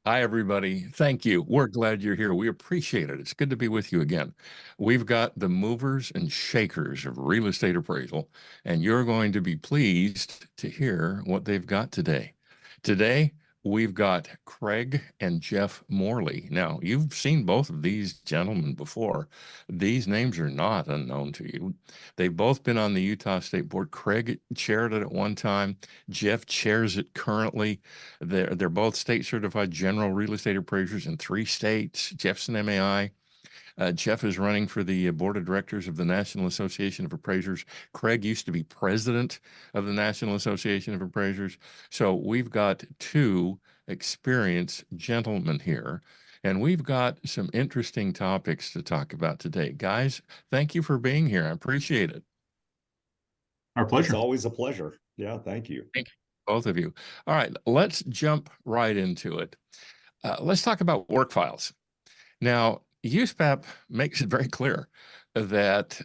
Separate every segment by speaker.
Speaker 1: Hi, everybody. Thank you. We're glad you're here. We appreciate it. It's good to be with you again. We've got the movers and shakers of real estate appraisal, and you're going to be pleased to hear what they've got today. Today, we've got Craig and Jeff Morley. Now, you've seen both of these gentlemen before. These names are not unknown to you. They've both been on the Utah State Board. Craig chaired it at one time. Jeff chairs it currently. They're both state certified general real estate appraisers in 3 states. Jeff's an MAI. Jeff is running for the board of directors of the National Association of Appraisers. Craig used to be president of the National Association of Appraisers. So we've got 2 experienced gentlemen here, and we've got some interesting topics to talk about today. Guys, thank you for being here. I appreciate it.
Speaker 2: Our pleasure.
Speaker 3: It's always a pleasure. Yeah, thank you.
Speaker 1: Thank you, both of you. All right, let's jump right into it. Let's talk about work files. Now, USPAP makes it very clear that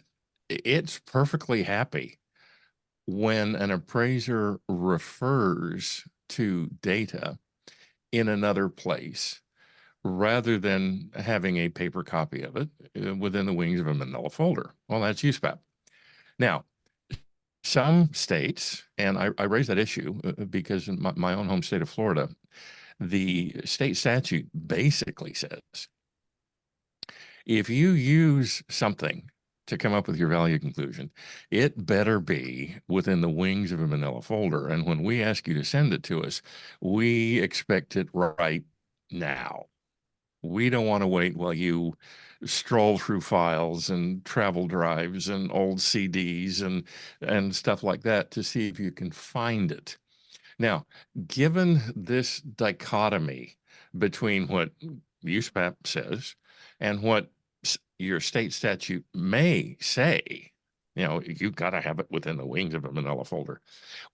Speaker 1: it's perfectly happy when an appraiser refers to data in another place rather than having a paper copy of it within the wings of a manila folder. Well, that's USPAP. Now, some states, and I raise that issue because in my own home state of Florida, the state statute basically says if you use something to come up with your value conclusion, it better be within the wings of a manila folder. And when we ask you to send it to us, we expect it right now. We don't want to wait while you stroll through files and travel drives and old CDs and stuff like that to see if you can find it. Now, given this dichotomy between what USPAP says and what your state statute may say, you've got to have it within the wings of a manila folder.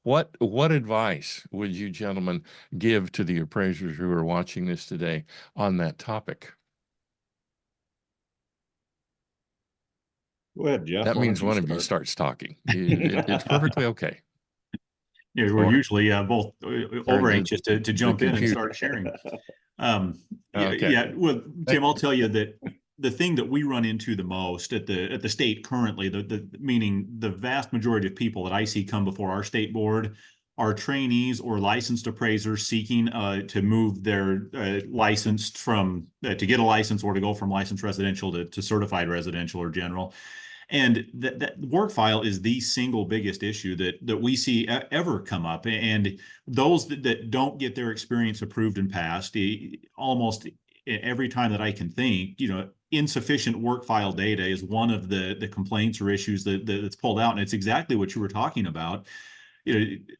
Speaker 1: What advice would you gentlemen give to the appraisers who are watching this today on that topic?
Speaker 3: Go ahead, Jeff.
Speaker 1: That
Speaker 3: Why
Speaker 1: means
Speaker 3: don't you
Speaker 1: one of you
Speaker 3: start?
Speaker 1: starts talking. It's perfectly okay.
Speaker 2: Yeah, we're usually both over anxious to jump in and
Speaker 1: computer.
Speaker 2: start sharing.
Speaker 1: Okay.
Speaker 2: Yeah, well, Tim, I'll tell you that the thing that we run into the most at the state currently, meaning the vast majority of people that I see come before our state board are trainees or licensed appraisers seeking to move their license from to get a license or to go from licensed residential to certified residential or general. And that work file is the single biggest issue that we see ever come up. And those that don't get their experience approved and passed, almost every time that I can think, insufficient work file data is one of the complaints or issues that's pulled out. And it's exactly what you were talking about.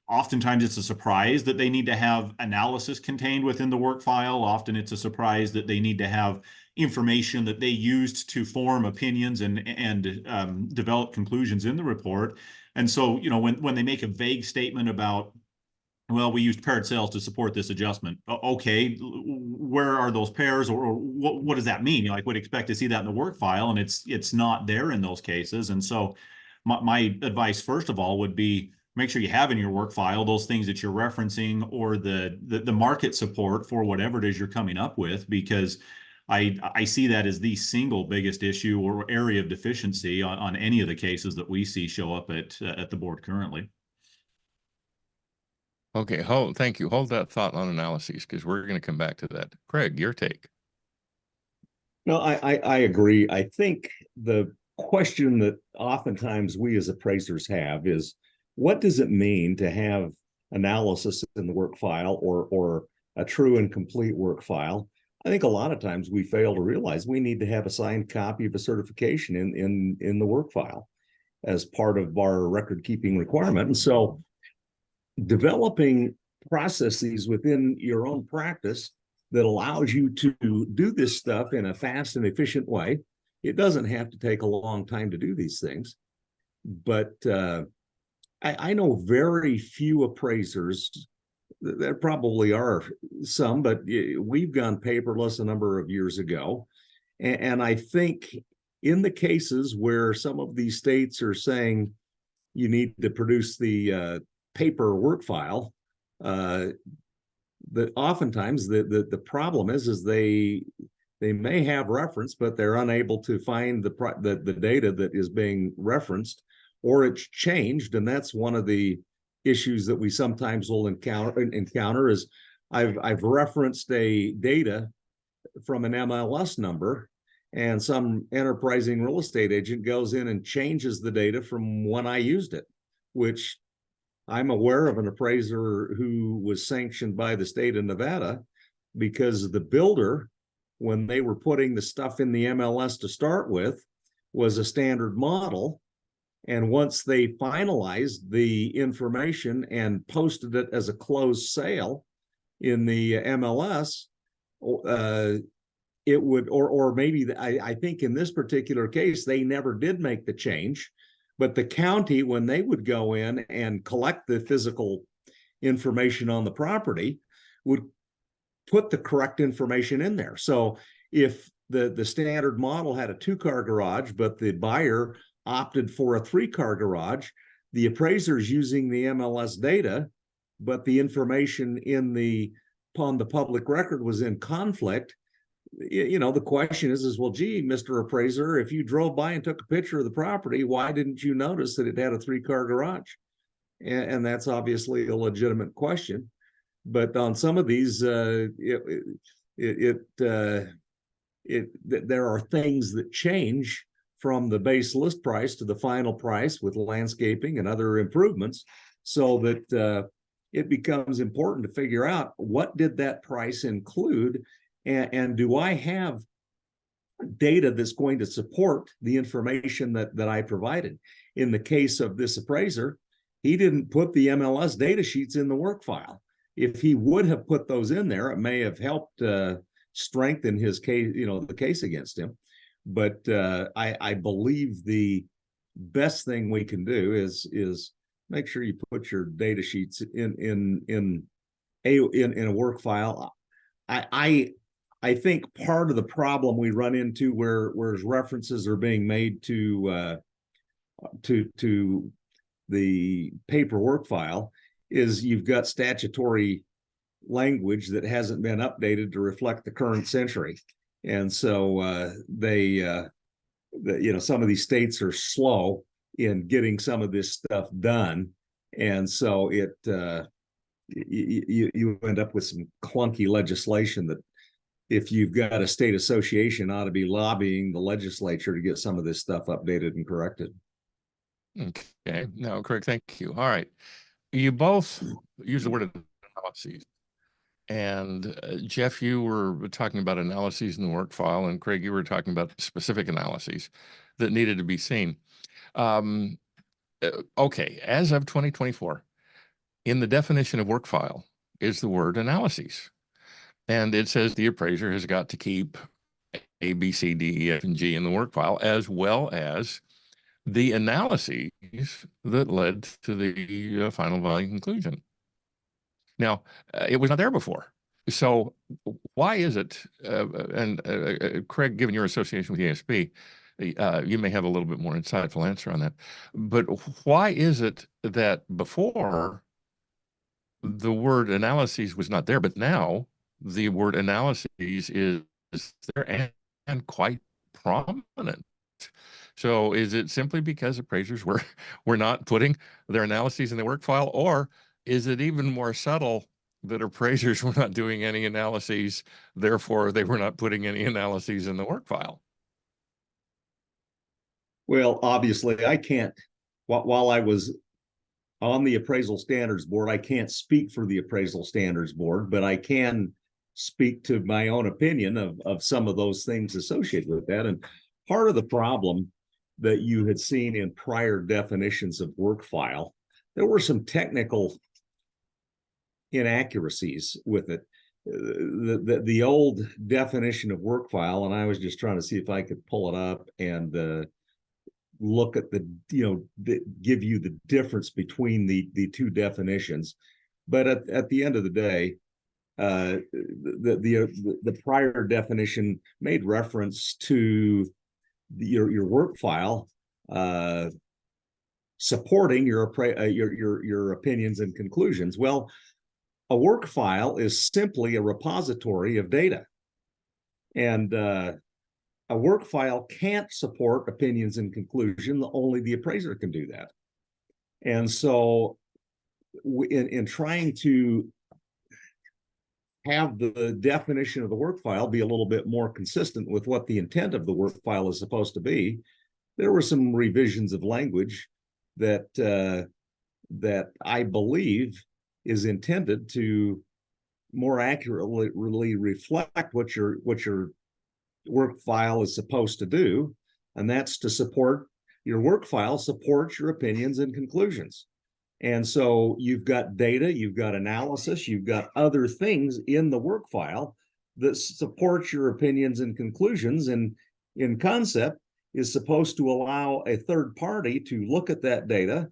Speaker 2: Oftentimes it's a surprise that they need to have analysis contained within the work file. Often it's a surprise that they need to have information that they used to form opinions and develop conclusions in the report. And so, when they make a vague statement about, well, we used paired sales to support this adjustment. Okay, where are those pairs, or what does that mean? I would expect to see that in the work file, and it's not there in those cases. And so, my advice, first of all, would be make sure you have in your work file those things that you're referencing or the market support for whatever it is you're coming up with, because I see that as the single biggest issue or area of deficiency on any of the cases that we see show up at the board currently.
Speaker 1: Okay, thank you. Hold that thought on analyses because we're going to come back to that. Craig, your take.
Speaker 3: No, I agree. I think the question that oftentimes we as appraisers have is, what does it mean to have analysis in the work file or a true and complete work file? I think a lot of times we fail to realize we need to have a signed copy of a certification in the work file as part of our record keeping requirement. And so developing processes within your own practice that allows you to do this stuff in a fast and efficient way. It doesn't have to take a long time to do these things. But I know very few appraisers. There probably are some, but we've gone paperless a number of years ago. And I think in the cases where some of these states are saying you need to produce the paper work file, that oftentimes the problem is they may have reference, but they're unable to find the data that is being referenced, or it's changed. And that's one of the issues that we sometimes will encounter is I've referenced a data from an MLS number, and some enterprising real estate agent goes in and changes the data from when I used it, which I'm aware of an appraiser who was sanctioned by the state of Nevada because the builder, when they were putting the stuff in the MLS to start with, was a standard model. And once they finalized the information and posted it as a closed sale in the MLS, it would, or maybe I think in this particular case, they never did make the change, but the county, when they would go in and collect the physical information on the property, would put the correct information in there. So if the standard model had a 2-car garage, but the buyer opted for a 3-car garage, the appraiser's using the MLS data, but the information upon the public record was in conflict. The question is, well, gee, Mr. Appraiser, if you drove by and took a picture of the property, why didn't you notice that it had a 3-car garage? And that's obviously a legitimate question. But on some of these, there are things that change from the base list price to the final price with landscaping and other improvements, so that it becomes important to figure out what did that price include, and do I have data that's going to support the information that I provided. In the case of this appraiser, he didn't put the MLS data sheets in the work file. If he would have put those in there, it may have helped strengthen his case, the case against him. But I believe the best thing we can do is make sure you put your data sheets in a work file. I think part of the problem we run into where references are being made to the paper work file is you've got statutory language that hasn't been updated to reflect the current century. And so some of these states are slow in getting some of this stuff done. And so you end up with some clunky legislation that, if you've got a state association, ought to be lobbying the legislature to get some of this stuff updated and corrected.
Speaker 1: Okay, no, Craig, thank you. All right. You both use the word analyses. And Jeff, you were talking about analyses in the work file, and Craig, you were talking about specific analyses that needed to be seen. Okay, as of 2024, in the definition of work file is the word analyses. And it says the appraiser has got to keep A, B, C, D, E, F, and G in the work file, as well as the analyses that led to the final value conclusion. Now, it was not there before. So why is it, Craig, given your association with ESP, you may have a little bit more insightful answer on that, but why is it that before the word analyses was not there, but now the word analyses is there and quite prominent? So is it simply because appraisers were not putting their analyses in the work file, or is it even more subtle that appraisers were not doing any analyses, therefore they were not putting any analyses in the work file?
Speaker 3: Well, obviously I can't, while I was on the appraisal standards board, I can't speak for the appraisal standards board, but I can speak to my own opinion of some of those things associated with that. And part of the problem that you had seen in prior definitions of work file, there were some technical inaccuracies with it. The old definition of work file, and I was just trying to see if I could pull it up and look at give you the difference between the two definitions. But at the end of the day, the prior definition made reference to your work file supporting your opinions and conclusions. Well, a work file is simply a repository of data. And a work file can't support opinions and conclusion. Only the appraiser can do that. And so in trying to have the definition of the work file be a little bit more consistent with what the intent of the work file is supposed to be, there were some revisions of language that that I believe is intended to more accurately reflect what your work file is supposed to do, and that's to support your work file supports your opinions and conclusions. And so you've got data, you've got analysis, you've got other things in the work file that supports your opinions and conclusions, and in concept is supposed to allow a third party to look at that data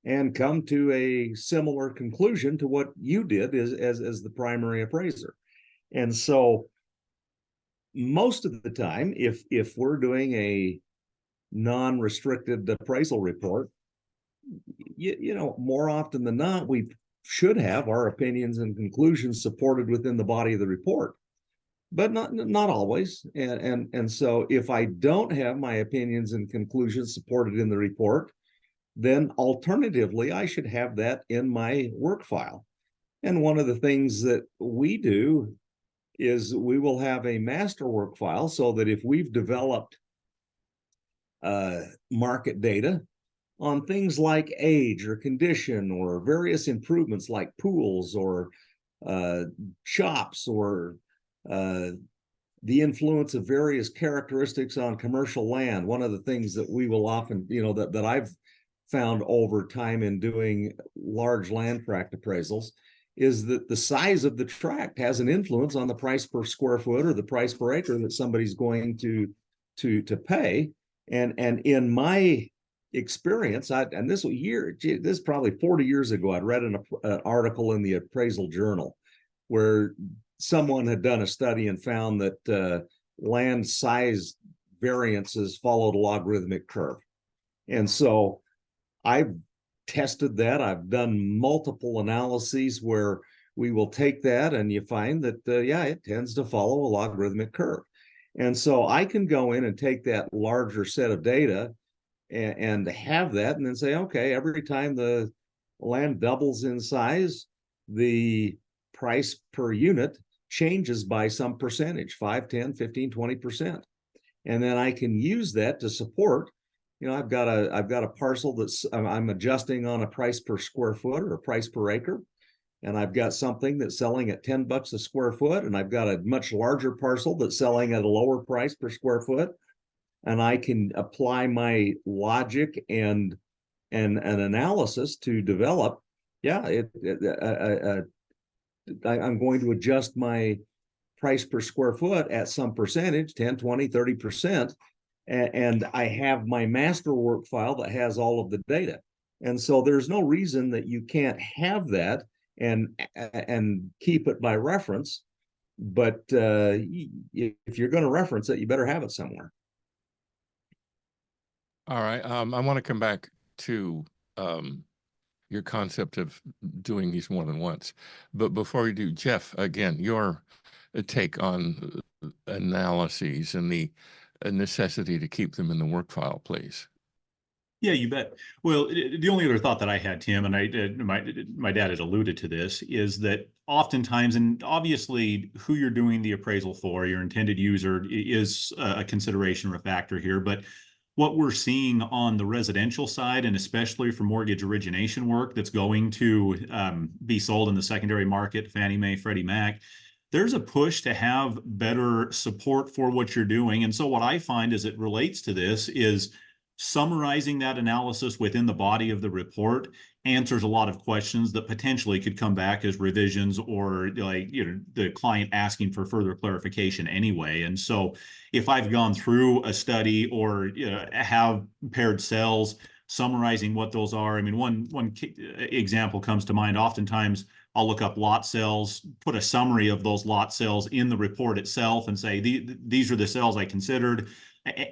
Speaker 3: and come to a similar conclusion to what you did as the primary appraiser. And so most of the time, if we're doing a non-restricted appraisal report, you know, more often than not, we should have our opinions and conclusions supported within the body of the report, but not always. And so if I don't have my opinions and conclusions supported in the report, then alternatively, I should have that in my work file. And one of the things that we do is we will have a master work file so that if we've developed market data on things like age or condition or various improvements like pools or shops or the influence of various characteristics on commercial land. One of the things that we will often, you know, that I've found over time in doing large land tract appraisals is that the size of the tract has an influence on the price per square foot or the price per acre that somebody's going to pay. And in my experience, and this is probably 40 years ago, I'd read an article in the Appraisal Journal where someone had done a study and found that land size variances followed a logarithmic curve. And so I've tested that. I've done multiple analyses where we will take that and you find that, yeah, it tends to follow a logarithmic curve. And so I can go in and take that larger set of data and have that and then say, okay, every time the land doubles in size, the price per unit changes by some percentage, 5, 10, 15, 20%. And then I can use that to support, you know, I've got a parcel that's I'm adjusting on a price per square foot or a price per acre. And I've got something that's selling at $10 a square foot, and I've got a much larger parcel that's selling at a lower price per square foot. And I can apply my logic and an analysis to develop, yeah, I'm going to adjust my price per square foot at some percentage, 10, 20, 30%. And I have my master work file that has all of the data. And so there's no reason that you can't have that and keep it by reference. But if you're going to reference it, you better have it somewhere.
Speaker 1: All right. I want to come back to your concept of doing these more than once. But before we do, Jeff, again, your take on analyses and the necessity to keep them in the work file, please.
Speaker 2: Yeah, you bet. Well, the only other thought that I had, Tim, and my dad had alluded to this, is that oftentimes, and obviously who you're doing the appraisal for, your intended user, is a consideration or a factor here. But what we're seeing on the residential side, and especially for mortgage origination work that's going to be sold in the secondary market, Fannie Mae, Freddie Mac, there's a push to have better support for what you're doing. And so what I find as it relates to this is summarizing that analysis within the body of the report answers a lot of questions that potentially could come back as revisions or, like, you know, the client asking for further clarification anyway. And so if I've gone through a study or, you know, have paired cells summarizing what those are, I mean, one example comes to mind. Oftentimes I'll look up lot cells, put a summary of those lot cells in the report itself and say, these are the cells I considered.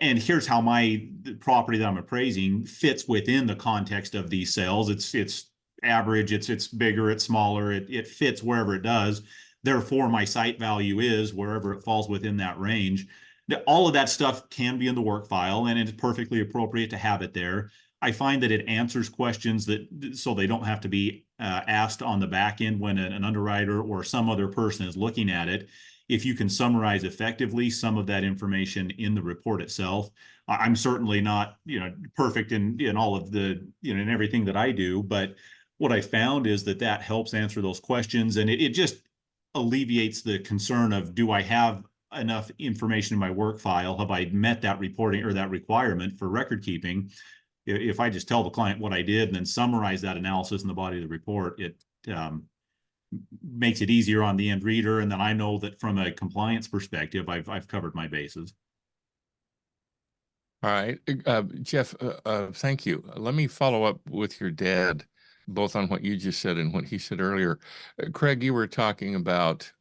Speaker 2: And here's how my property that I'm appraising fits within the context of these cells. It's average, it's bigger, it's smaller, it fits wherever it does. Therefore, my site value is wherever it falls within that range. All of that stuff can be in the work file, and it's perfectly appropriate to have it there. I find that it answers questions that so they don't have to be asked on the back end when an underwriter or some other person is looking at it. If you can summarize effectively some of that information in the report itself, I'm certainly not, perfect in all of the, in everything that I do, but what I found is that that helps answer those questions, and it just alleviates the concern of, do I have enough information in my work file? Have I met that reporting or that requirement for record keeping? If I just tell the client what I did and then summarize that analysis in the body of the report, it makes it easier on the end reader. And then I know that from a compliance perspective, I've covered my bases.
Speaker 1: All right, Jeff, thank you. Let me follow up with your dad, both on what you just said and what he said earlier. Craig, you were talking about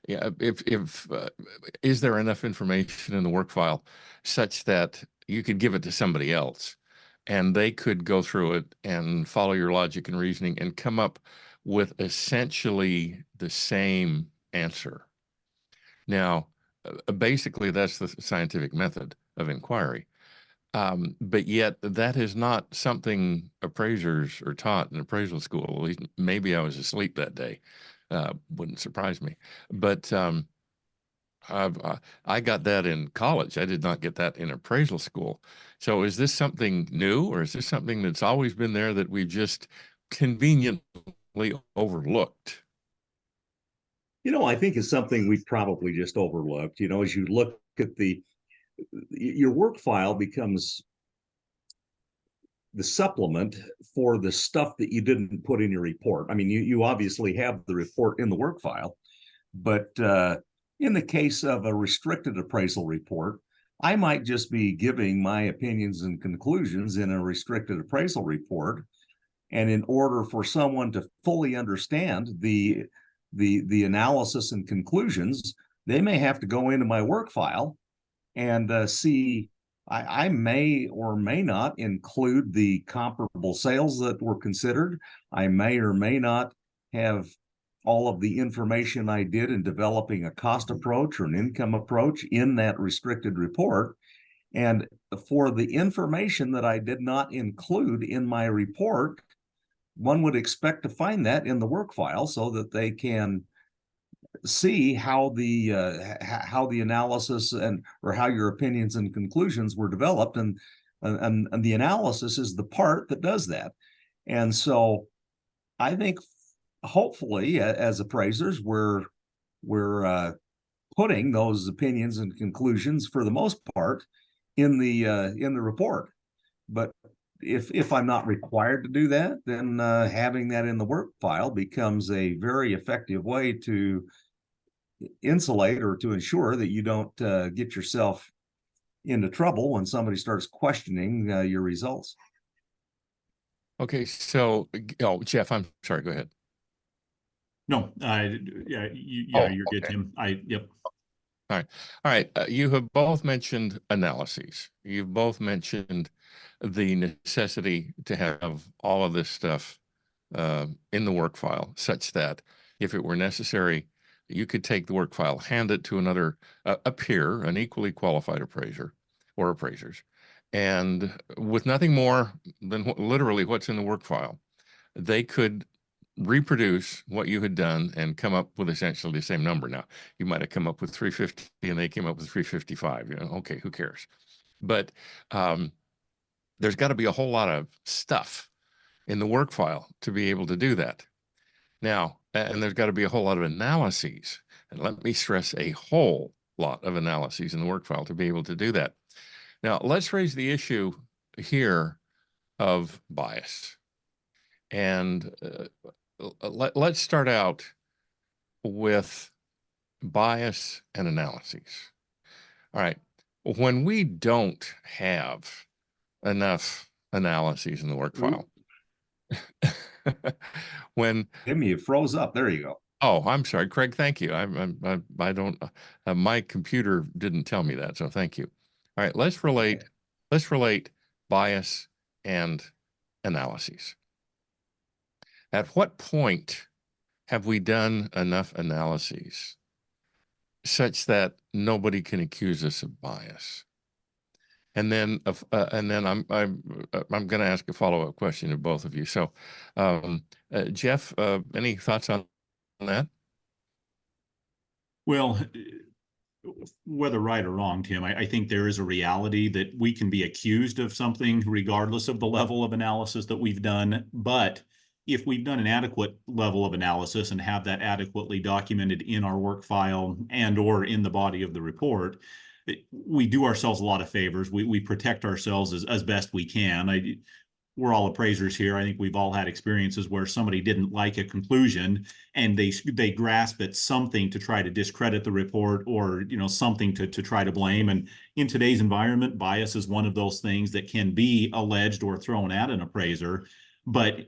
Speaker 1: yeah, if is there enough information in the work file such that you could give it to somebody else and they could go through it and follow your logic and reasoning and come up with essentially the same answer. Now, basically, that's the scientific method of inquiry. But yet, that is not something appraisers are taught in appraisal school. At least maybe I was asleep that day. Wouldn't surprise me. But I got that in college. I did not get that in appraisal school. So is this something new, or is this something that's always been there that we've just conveniently overlooked?
Speaker 3: I think it's something we've probably just overlooked. As you look at your work file becomes the supplement for the stuff that you didn't put in your report. I mean, you obviously have the report in the work file, but in the case of a restricted appraisal report, I might just be giving my opinions and conclusions in a restricted appraisal report. And in order for someone to fully understand the analysis and conclusions, they may have to go into my work file and see. I may or may not include the comparable sales that were considered. I may or may not have all of the information I did in developing a cost approach or an income approach in that restricted report. And for the information that I did not include in my report, one would expect to find that in the work file so that they can see how the analysis or how your opinions and conclusions were developed, and the analysis is the part that does that. And so I think hopefully as appraisers we're putting those opinions and conclusions for the most part in the report. But if I'm not required to do that, then having that in the work file becomes a very effective way to insulate or to ensure that you don't get yourself into trouble when somebody starts questioning your results.
Speaker 1: Okay, so Jeff, I'm sorry. Go ahead.
Speaker 2: No,
Speaker 1: Oh,
Speaker 2: you're good,
Speaker 1: okay.
Speaker 2: Tim. Yep.
Speaker 1: All right. You have both mentioned analyses. You've both mentioned the necessity to have all of this stuff in the work file, such that if it were necessary, you could take the work file, hand it to another, a peer, an equally qualified appraiser or appraisers, and with nothing more than literally what's in the work file, they could reproduce what you had done and come up with essentially the same number. Now, you might have come up with 350 and they came up with 355. Okay, who cares? But there's got to be a whole lot of stuff in the work file to be able to do that. Now, and there's got to be a whole lot of analyses. And let me stress, a whole lot of analyses in the work file to be able to do that. Now, let's raise the issue here of bias. And let's start out with bias and analyses. All right. When we don't have enough analyses in the work file, when
Speaker 3: Timmy, you froze up. There you go.
Speaker 1: Oh, I'm sorry, Craig. Thank you. I don't. My computer didn't tell me that, so thank you. All right, let's relate.
Speaker 3: Okay.
Speaker 1: Let's relate bias and analyses. At what point have we done enough analyses such that nobody can accuse us of bias? And then I'm going to ask a follow-up question to both of you. So, Jeff, any thoughts on that?
Speaker 2: Well, whether right or wrong, Tim, I think there is a reality that we can be accused of something regardless of the level of analysis that we've done. But if we've done an adequate level of analysis and have that adequately documented in our work file and or in the body of the report, we do ourselves a lot of favors. We protect ourselves as best we can. We're all appraisers here. I think we've all had experiences where somebody didn't like a conclusion and they grasp at something to try to discredit the report, or something to try to blame. And in today's environment, bias is one of those things that can be alleged or thrown at an appraiser. But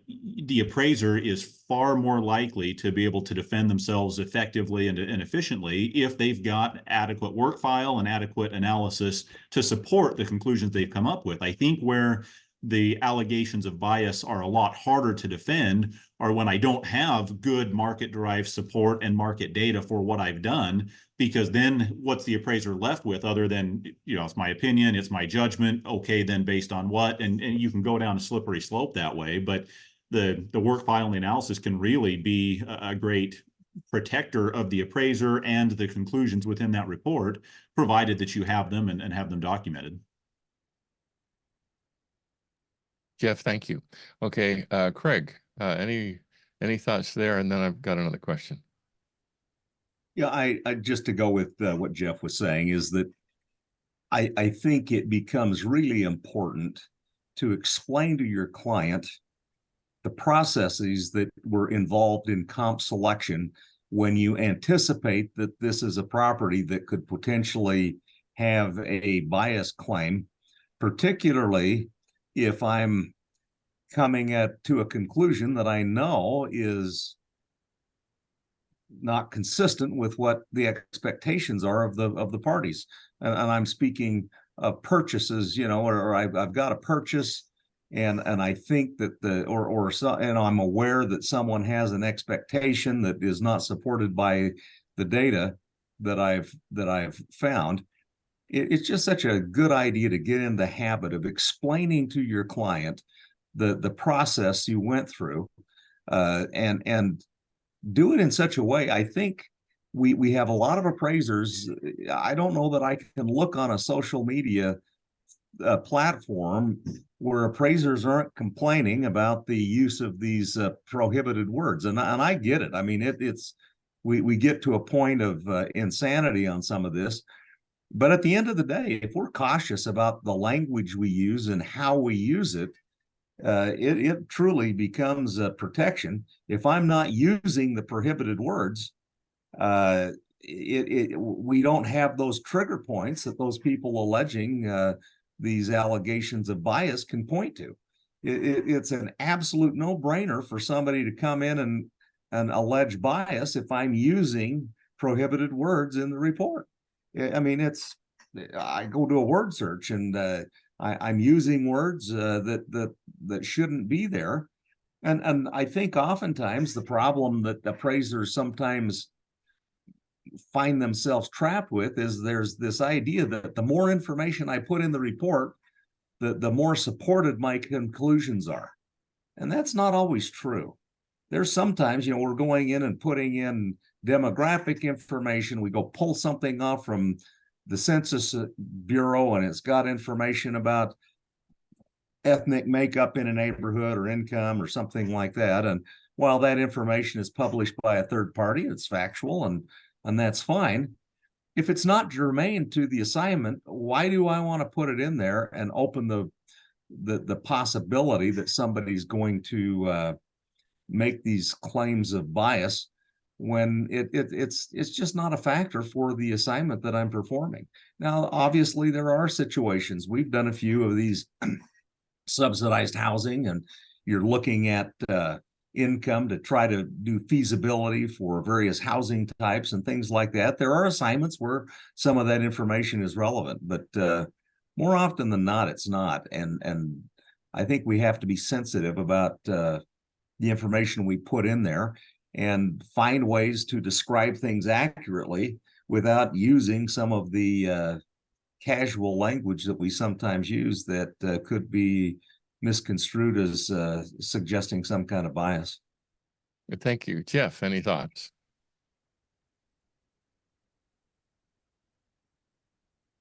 Speaker 2: the appraiser is far more likely to be able to defend themselves effectively and efficiently if they've got adequate work file and adequate analysis to support the conclusions they've come up with. I think where the allegations of bias are a lot harder to defend are when I don't have good market-derived support and market data for what I've done, because then what's the appraiser left with other than, it's my opinion, it's my judgment, okay, then based on what? And you can go down a slippery slope that way, but the work file and the analysis can really be a great protector of the appraiser and the conclusions within that report, provided that you have them and have them documented.
Speaker 1: Jeff, thank you. Okay, Craig, any thoughts there? And then I've got another question.
Speaker 3: Yeah, I just to go with what Jeff was saying is that I think it becomes really important to explain to your client the processes that were involved in comp selection when you anticipate that this is a property that could potentially have a bias claim, particularly if I'm coming to a conclusion that I know is not consistent with what the expectations are of the parties. And I'm speaking of purchases, or I've got a purchase and I think that and I'm aware that someone has an expectation that is not supported by the data that I've found. It's just such a good idea to get in the habit of explaining to your client the process you went through, and do it in such a way. I think we have a lot of appraisers. I don't know that I can look on a social media platform where appraisers aren't complaining about the use of these prohibited words, and I get it. I mean, we get to a point of insanity on some of this. But at the end of the day, if we're cautious about the language we use and how we use it, it truly becomes a protection. If I'm not using the prohibited words, we don't have those trigger points that those people alleging these allegations of bias can point to. It's an absolute no-brainer for somebody to come in and allege bias if I'm using prohibited words in the report. I mean, I go to a word search and I'm using words that shouldn't be there. And I think oftentimes the problem that appraisers sometimes find themselves trapped with is there's this idea that the more information I put in the report, the more supported my conclusions are. And that's not always true. There's sometimes, we're going in and putting in demographic information. We go pull something off from the Census Bureau and it's got information about ethnic makeup in a neighborhood or income or something like that. And while that information is published by a third party, it's factual and that's fine. If it's not germane to the assignment, why do I want to put it in there and open the possibility that somebody's going to make these claims of bias when it's just not a factor for the assignment that I'm performing? Now, obviously, there are situations. We've done a few of these subsidized housing, and you're looking at income to try to do feasibility for various housing types and things like that. There are assignments where some of that information is relevant, but more often than not, it's not. And I think we have to be sensitive about the information we put in there and find ways to describe things accurately without using some of the casual language that we sometimes use that could be misconstrued as suggesting some kind of bias.
Speaker 1: Thank you. Jeff, any thoughts?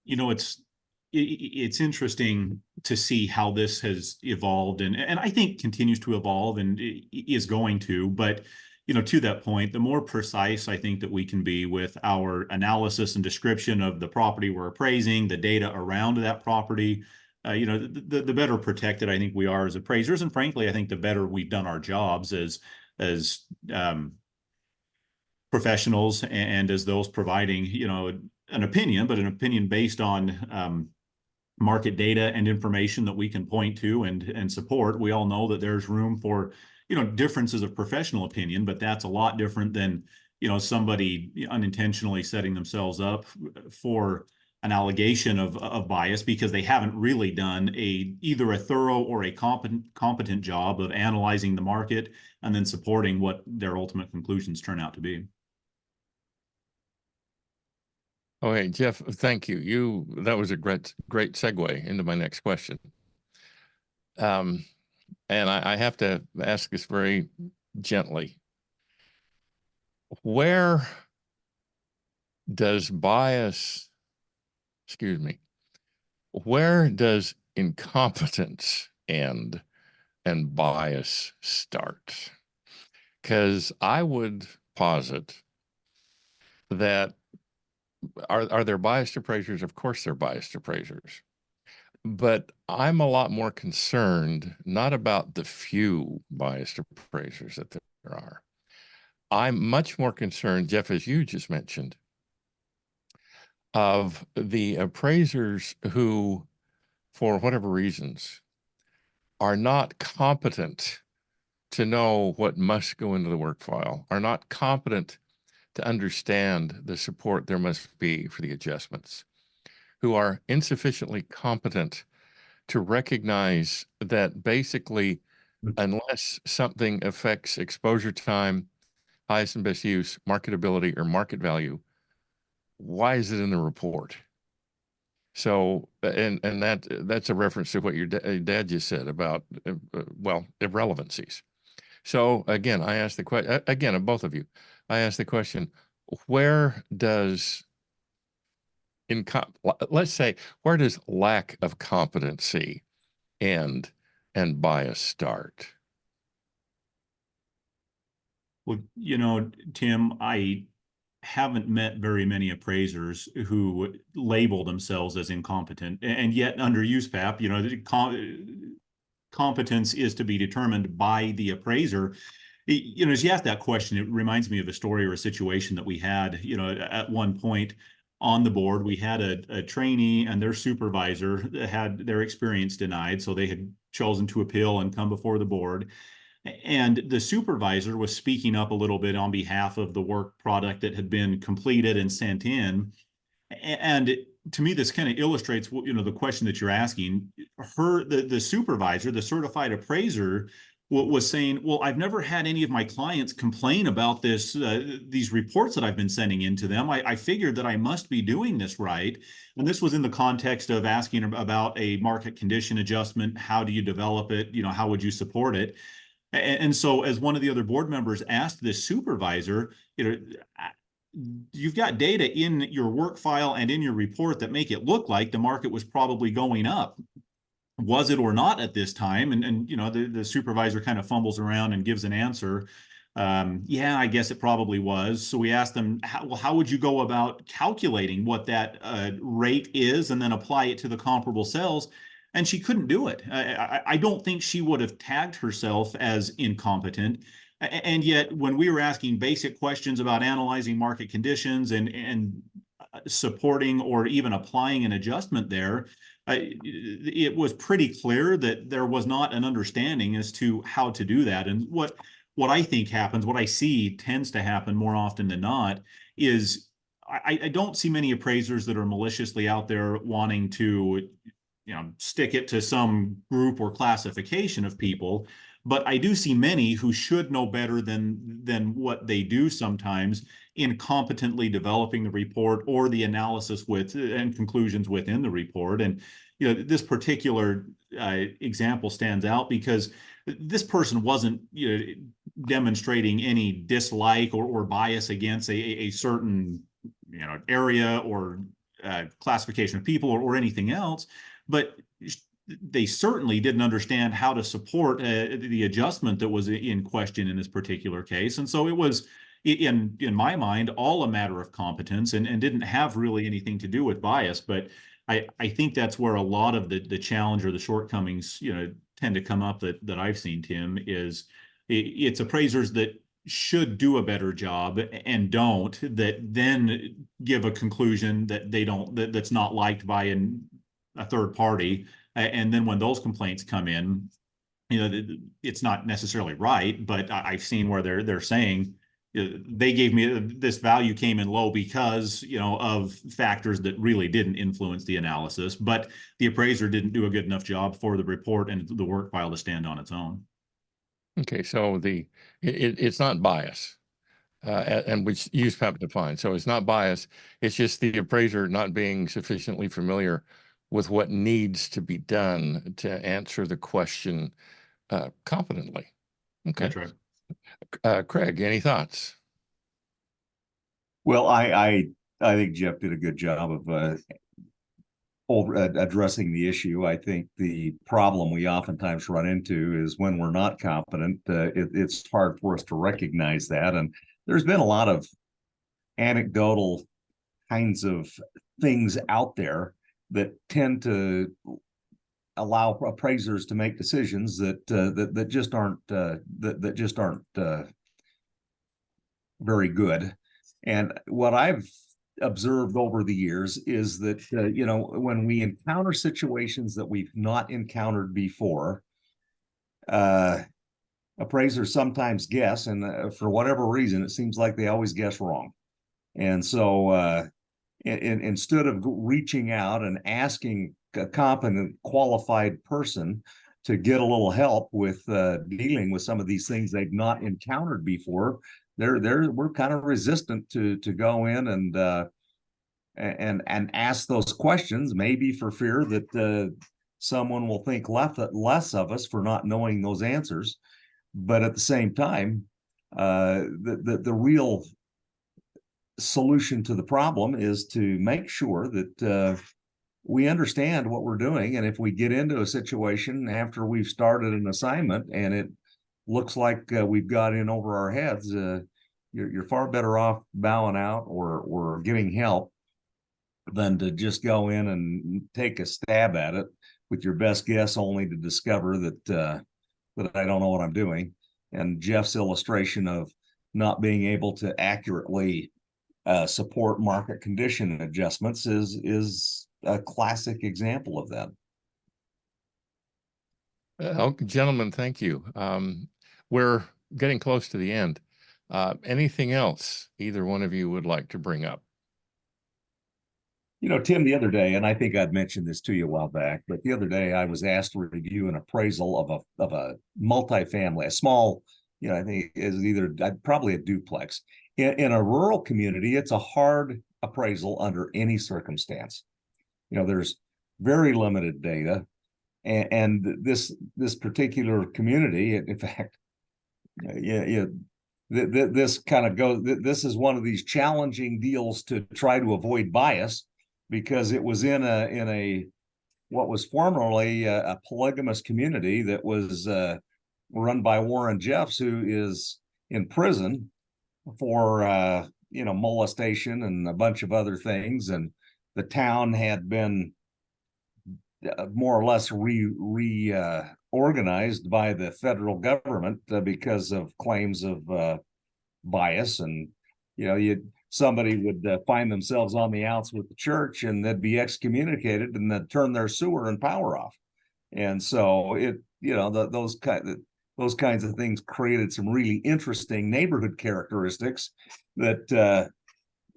Speaker 2: You know, it's interesting to see how this has evolved, and I think continues to evolve and is going to. But you know, to that point, the more precise I think that we can be with our analysis and description of the property we're appraising, the data around that property, you know, the better protected I think we are as appraisers, and frankly, I think the better we've done our jobs as professionals and as those providing, you know, an opinion, but an opinion based on market data and information that we can point to and support. We all know that there's room for, you know, differences of professional opinion, but that's a lot different than, you know, somebody unintentionally setting themselves up for an allegation of bias because they haven't really done either a thorough or a competent job of analyzing the market and then supporting what their ultimate conclusions turn out to be.
Speaker 1: Okay, Jeff, thank you. That was a great segue into my next question. And I have to ask this very gently. Where does bias, excuse me, where does incompetence end and bias start? Because I would posit that are there biased appraisers? Of course they're biased appraisers. But I'm a lot more concerned not about the few biased appraisers that there are. I'm much more concerned, Jeff, as you just mentioned, of the appraisers who, for whatever reasons, are not competent to know what must go into the work file, are not competent to understand the support there must be for the adjustments, who are insufficiently competent to recognize that basically, unless something affects exposure time, highest and best use, marketability, or market value, why is it in the report? So, and that's a reference to what your dad just said about, well, irrelevancies. So again, I ask the question, again, of both of you, I ask the question, where does, let's say, where does lack of competency end and bias start?
Speaker 2: Well, you know, Tim, I haven't met very many appraisers who label themselves as incompetent, and yet under USPAP, you know, competence is to be determined by the appraiser. You know, as you asked that question, it reminds me of a story or a situation that we had, you know, at one point on the board. We had a trainee and their supervisor had their experience denied, so they had chosen to appeal and come before the board. And the supervisor was speaking up a little bit on behalf of the work product that had been completed and sent in. And to me, this kind of illustrates what, you know, the question that you're asking. The supervisor, the certified appraiser, was saying, well, I've never had any of my clients complain about this, these reports that I've been sending into them. I figured that I must be doing this right. And this was in the context of asking about a market condition adjustment. How do you develop it? You know, how would you support it? And so as one of the other board members asked this supervisor, you know, you've got data in your work file and in your report that make it look like the market was probably going up. Was it or not at this time? And you know, the supervisor kind of fumbles around and gives an answer. Yeah, I guess it probably was. So we asked them, how would you go about calculating what that rate is and then apply it to the comparable cells? And she couldn't do it. I don't think she would have tagged herself as incompetent. And yet, when we were asking basic questions about analyzing market conditions and supporting or even applying an adjustment there, it was pretty clear that there was not an understanding as to how to do that. And what I think happens, what I see tends to happen more often than not, is I don't see many appraisers that are maliciously out there wanting to, you know, stick it to some group or classification of people. but I do see many who should know better than what they do sometimes, incompetently developing the report or the analysis with and conclusions within the report. And this particular example stands out because this person wasn't demonstrating any dislike or bias against a certain area or classification of people or anything else, but they certainly didn't understand how to support the adjustment that was in question in this particular case. And so it was, in my mind, all a matter of competence and didn't have really anything to do with bias. But I think that's where a lot of the challenge or the shortcomings tend to come up that I've seen, Tim, is it's appraisers that should do a better job and don't, that then give a conclusion that they don't, that's not liked by a third party. And then when those complaints come in, it's not necessarily right, but I've seen where they're saying they gave me this value came in low because of factors that really didn't influence the analysis, but the appraiser didn't do a good enough job for the report and the work file to stand on its own.
Speaker 1: Okay, so it's not bias, and which USPAP defines. So it's not bias. It's just the appraiser not being sufficiently familiar with what needs to be done to answer the question competently. Okay.
Speaker 2: That's right.
Speaker 1: Craig, any thoughts?
Speaker 3: Well, I think Jeff did a good job of addressing the issue. I think the problem we oftentimes run into is when we're not competent, it's hard for us to recognize that. And there's been a lot of anecdotal kinds of things out there that tend to allow appraisers to make decisions that just aren't very good. And what I've observed over the years is that when we encounter situations that we've not encountered before, appraisers sometimes guess, and for whatever reason, it seems like they always guess wrong. And so instead of reaching out and asking a competent, qualified person to get a little help with dealing with some of these things they've not encountered before, we're kind of resistant to go in and ask those questions, maybe for fear that someone will think less of us for not knowing those answers. But at the same time, the real solution to the problem is to make sure that we understand what we're doing. And if we get into a situation after we've started an assignment and it looks like we've got in over our heads, you're far better off bowing out or getting help than to just go in and take a stab at it with your best guess, only to discover that I don't know what I'm doing. And Jeff's illustration of not being able to accurately support market condition adjustments is a classic example of that.
Speaker 1: Gentlemen, thank you. We're getting close to the end. Anything else either one of you would like to bring up?
Speaker 3: Tim, the other day, and I think I'd mentioned this to you a while back, but the other day I was asked to review an appraisal of a multifamily, a small, I think is either probably a duplex. In a rural community, it's a hard appraisal under any circumstance. There's very limited data, and this particular community, in fact, this kind of goes. This is one of these challenging deals to try to avoid bias, because it was in a what was formerly a polygamous community that was run by Warren Jeffs, who is in prison for molestation and a bunch of other things. And the town had been more or less reorganized by the federal government because of claims of bias. And somebody would find themselves on the outs with the church, and they'd be excommunicated, and they'd turn their sewer and power off. And so those kinds of things created some really interesting neighborhood characteristics that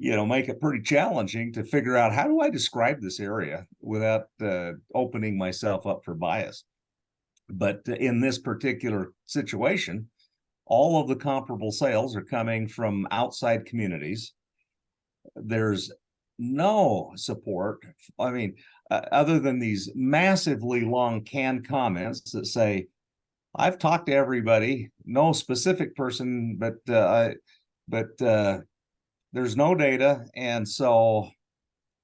Speaker 3: make it pretty challenging to figure out, how do I describe this area without opening myself up for bias? But in this particular situation, all of the comparable sales are coming from outside communities. There's no support. I mean, other than these massively long canned comments that say, I've talked to everybody, no specific person, but there's no data. And so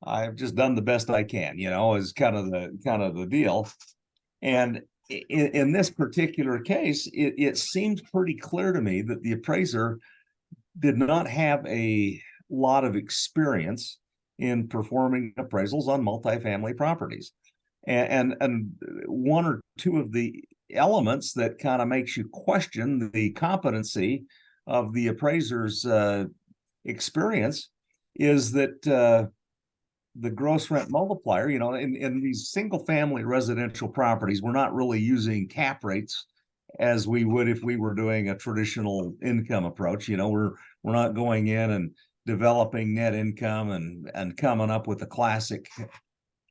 Speaker 3: I've just done the best I can, is kind of the deal. And in this particular case, it seems pretty clear to me that the appraiser did not have a lot of experience in performing appraisals on multifamily properties. And one or two of the elements that kind of makes you question the competency of the appraiser's experience is that the gross rent multiplier, in these single family residential properties, we're not really using cap rates as we would if we were doing a traditional income approach. We're not going in and developing net income and coming up with a classic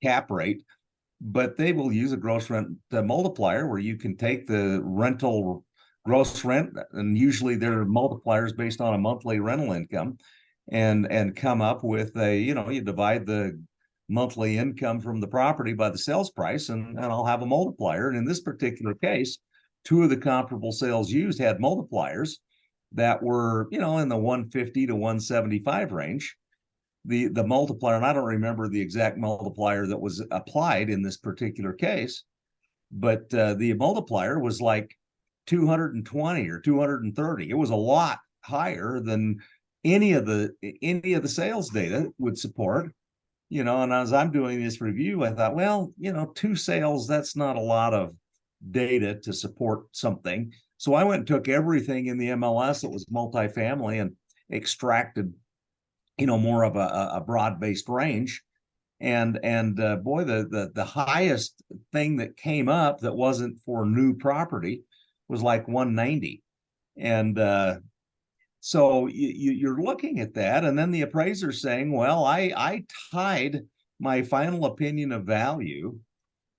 Speaker 3: cap rate, but they will use a gross rent multiplier where you can take the rental gross rent, and usually they're multipliers based on a monthly rental income, and come up with you divide the monthly income from the property by the sales price, and I'll have a multiplier. And in this particular case, two of the comparable sales used had multipliers that were, in the 150 to 175 range. The multiplier, and I don't remember the exact multiplier that was applied in this particular case, but the multiplier was like 220 or 230. It was a lot higher than any of the sales data would support. And as I'm doing this review, I thought, well, two sales, that's not a lot of data to support something. So I went and took everything in the MLS that was multifamily and extracted, more of a broad-based range. And boy, the highest thing that came up that wasn't for new property was like 190. And so you're looking at that, and then the appraiser saying, well, I tied my final opinion of value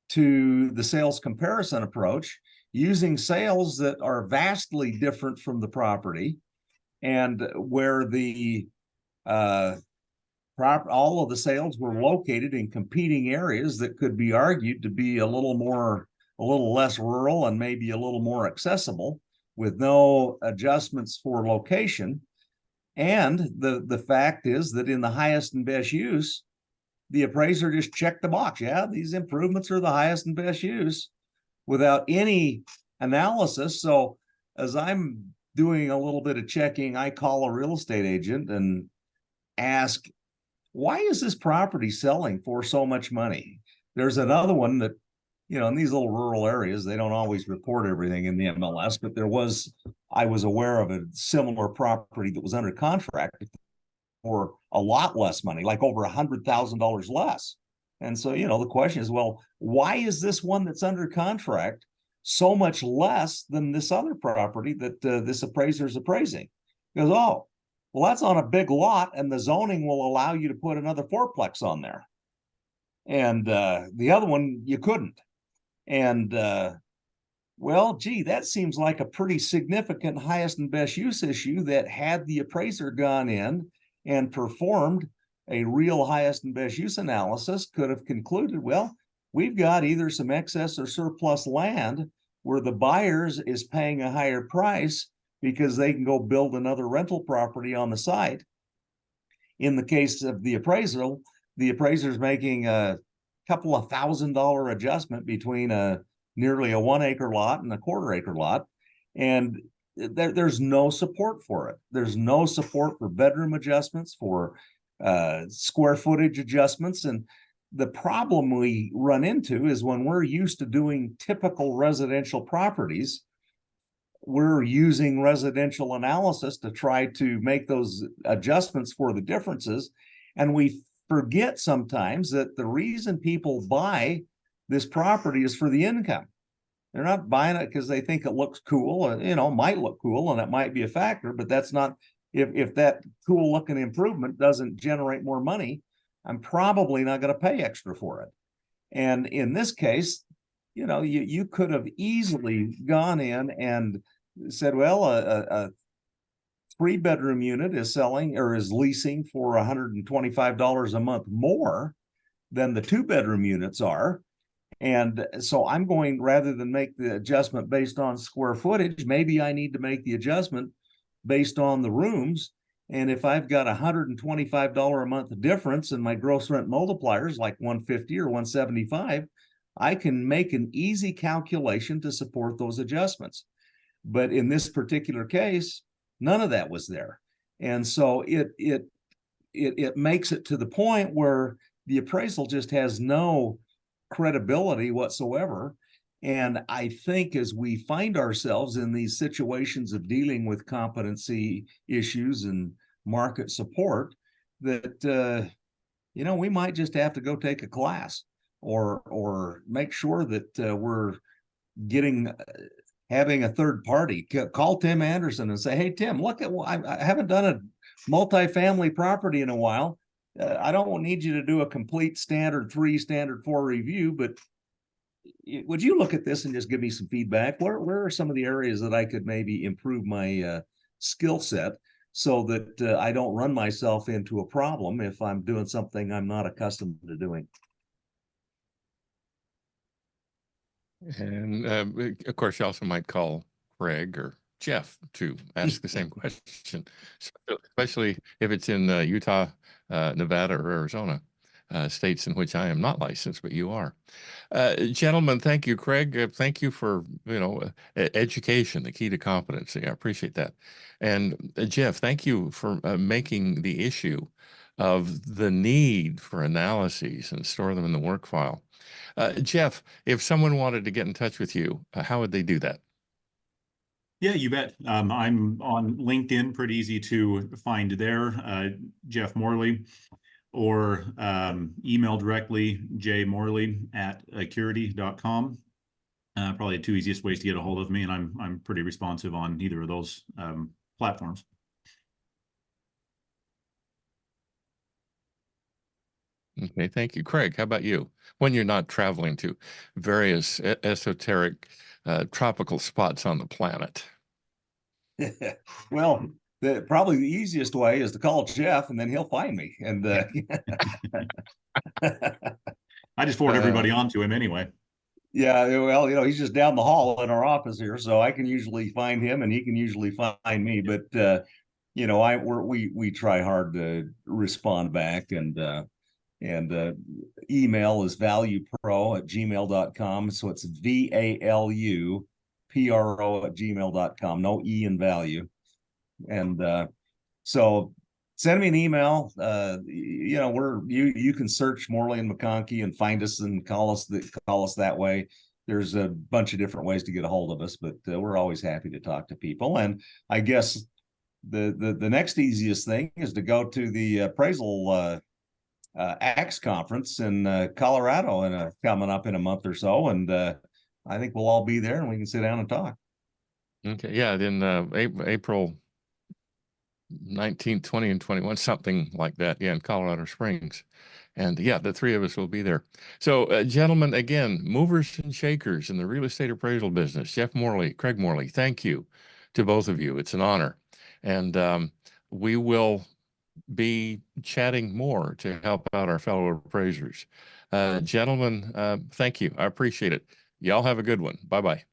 Speaker 3: to the sales comparison approach using sales that are vastly different from the property, and where the all of the sales were located in competing areas that could be argued to be a little less rural and maybe a little more accessible, with no adjustments for location. And the fact is that in the highest and best use, the appraiser just checked the box. Yeah, these improvements are the highest and best use, without any analysis. So as I'm doing a little bit of checking, I call a real estate agent and ask, why is this property selling for so much money? There's another one that, in these little rural areas, they don't always report everything in the MLS, but I was aware of a similar property that was under contract for a lot less money, like over $100,000 less. And so, the question is, well, why is this one that's under contract so much less than this other property that this appraiser is appraising? He goes, oh, well, that's on a big lot, and the zoning will allow you to put another fourplex on there. And the other one, you couldn't. And well, gee, that seems like a pretty significant highest and best use issue that, had the appraiser gone in and performed a real highest and best use analysis, could have concluded, well, we've got either some excess or surplus land where the buyers is paying a higher price because they can go build another rental property on the site. In the case of the appraisal, the appraiser's making a couple of $1,000 adjustment between nearly a 1 acre lot and a 1/4 acre lot. And there's no support for it. There's no support for bedroom adjustments, for square footage adjustments. And the problem we run into is, when we're used to doing typical residential properties, we're using residential analysis to try to make those adjustments for the differences. And we forget sometimes that the reason people buy this property is for the income. They're not buying it because they think it looks cool, might look cool, and it might be a factor, but that's not, if that cool looking improvement doesn't generate more money, I'm probably not going to pay extra for it. And in this case,
Speaker 4: you could have easily gone in and said, well, a 3-bedroom unit is selling or is leasing for $125 a month more than the 2-bedroom units are. And so I'm going, rather than make the adjustment based on square footage, maybe I need to make the adjustment based on the rooms. And if I've got $125 a month difference and my gross rent multiplier is like 150 or 175, I can make an easy calculation to support those adjustments. But in this particular case, none of that was there. And so it makes it to the point where the appraisal just has no credibility whatsoever. And I think as we find ourselves in these situations of dealing with competency issues and market support, that we might just have to go take a class or make sure that we're getting having a third party. Call Tim Andersen and say, hey, Tim, look at, I haven't done a multifamily property in a while. I don't need you to do a complete standard 3, standard 4 review, but would you look at this and just give me some feedback? Where are some of the areas that I could maybe improve my skill set so that I don't run myself into a problem if I'm doing something I'm not accustomed to doing?
Speaker 1: And of course, you also might call Craig or Jeff to ask the same question, especially if it's in Utah, Nevada, or Arizona, states in which I am not licensed, but you are. Gentlemen, thank you. Craig, thank you for, education, the key to competency. I appreciate that. And Jeff, thank you for making the issue of the need for analyses and store them in the work file. Jeff, if someone wanted to get in touch with you, how would they do that?
Speaker 2: Yeah, you bet. I'm on LinkedIn, pretty easy to find there, Jeff Morley, or email directly, jmorley@acurity.com. Probably the 2 easiest ways to get a hold of me, and I'm pretty responsive on either of those platforms.
Speaker 1: Okay, thank you. Craig, how about you? When you're not traveling to various esoteric tropical spots on the planet.
Speaker 4: Well, probably the easiest way is to call Jeff and then he'll find me. And
Speaker 2: I just forward everybody on to him anyway.
Speaker 4: Yeah, well, he's just down the hall in our office here, so I can usually find him and he can usually find me. But we try hard to respond back, and email is valuepro@gmail.com. So it's VALUPRO@gmail.com. No E in value. And so send me an email. You can search Morley and McConkey and find us and call us that way. There's a bunch of different ways to get a hold of us, but we're always happy to talk to people. And I guess the next easiest thing is to go to the appraisal ACTS conference in Colorado and coming up in a month or so. And I think we'll all be there and we can sit down and talk.
Speaker 1: Okay, yeah, then April 19, 20, and 21, something like that. Yeah, in Colorado Springs. And yeah, the 3 of us will be there. So, gentlemen, again, movers and shakers in the real estate appraisal business, Jeff Morley, Craig Morley, thank you to both of you. It's an honor. And we will be chatting more to help out our fellow appraisers. Gentlemen, thank you. I appreciate it. Y'all have a good one. Bye-bye.